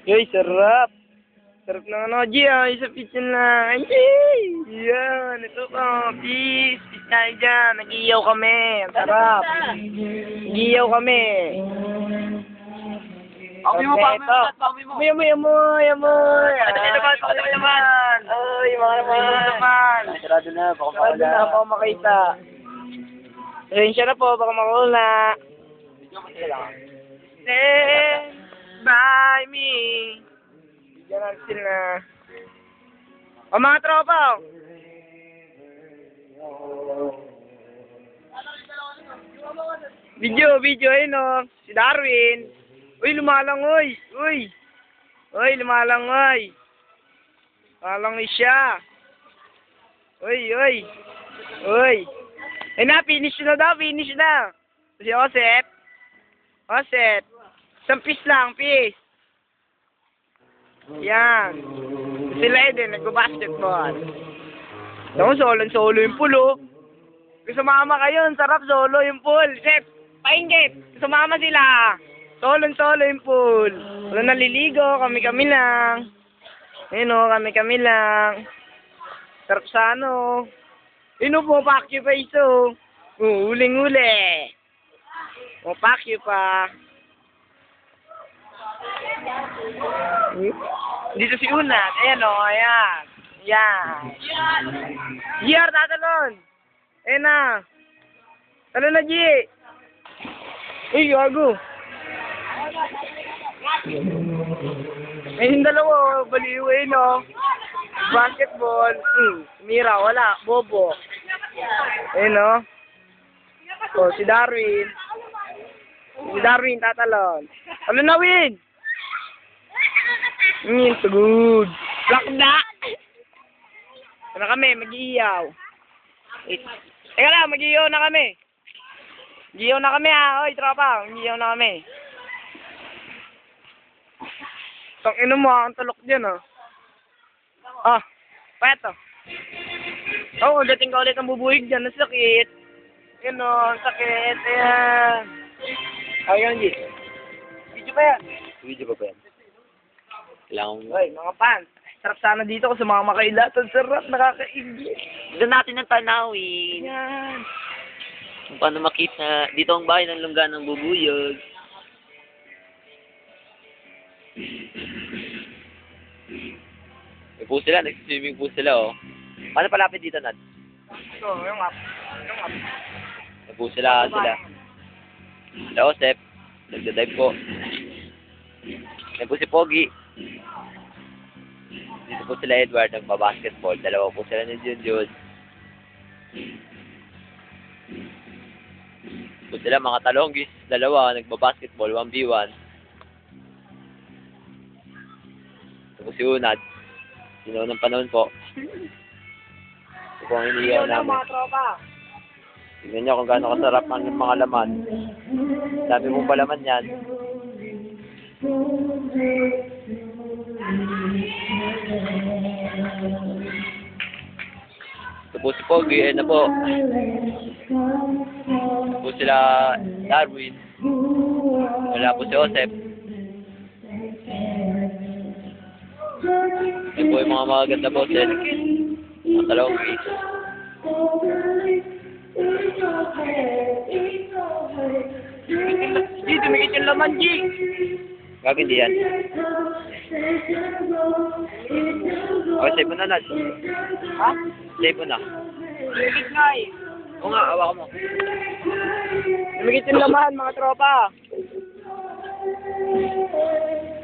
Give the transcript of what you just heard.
Yoy, sarap. Sarap ng ano, G, isa pizza lang. Ay, yan, ito po, peace. Peace tayo dyan, nag-iyaw kami. Ang sarap. Nag-iyaw kami. Amoy mo pa, amoy mo. Amoy. Pakita naman. Ay, mga naman. Sarado na, baka Sarado na, baka makita. Pasensya na po, baka makula. Stand by me. Bigyan natin sila. O mga tropa. Video, ayun o. Si Darwin. Uy, lumalang, uy. Uy, lumalang, uy. Lumalang siya. Uy. Ay na, finish na. Si Joseph. Isang piece lang, piece. Yan. Sila din, nagbabasketball. Ako, solo yung pool, oh. Kung sumama kayo, ang sarap solo yung pool. Chef, painggit. Sumama sila. Solo yung pool. Wala naliligo, kami lang. Ayun, oh, kami lang. Sarap sa ano. Ayun, oh, pumapakyo pa iso. Huling-huli. Pumapakyo pa. Dito si Unat. Ayan, oh, ayan. Yan. GR, tatalon. Ayan na. Talon na, G. Uy, gago. Ayun, dalawa. Baliwin, no. Basketball. Mira, wala. Bobo. Ayun, no. O, si Darwin. Tatalon. Talon na, Win. Good. Black na. Ano kami, mag-iiyaw. Teka lang, mag-iiyaw na kami. Mag-iiyaw na kami, ha. Oy, tropa, mag-iiyaw na kami. Tang ino mo, ang tulok dyan, ha. Pato. Dating ka ulit ang bubuhig dyan, ang sakit. Yan, ang sakit, ayan. Ayan, G. Video pa yan. Kailangan mo. Oy, mga fans. Sarap sana dito kung sumama kayo lahat. Ang sarap, nakakaigil. Doon natin ang tanawin. Yan. Kung paano makita. Dito ang bahay ng lungga ng bubuyog. May po sila, nagsiswimming po sila, oh. Paano palapit dito, Nad? Ito, yung up. May po sila. Joseph, nagdadive po. May po si Pogi. Dito po sila Edward, nagbabasketball. Dalawa po sila ni Junjun. Po sila mga talonggis. Dalawa, nagbabasketball, 1v1. Ito po si Unad. Sino ng panahon po. Ito po ang iniyaw namin. Mga tropa. Tingnan nyo kung gaano kasarap ang mga laman. Dami mong palaman yan. Ito po si Pogi, na po. Ito po sila Darwin. Wala po si Joseph. Ito po yung mga maganda boses. Mga talonggis. Dito, may kitchen laman, G. Gagawin di yan. Save mo na, Nad. Ha? Save mo na. Lumikit nga eh. Oo nga, awa mo. Lumikit yung laman, mga tropa.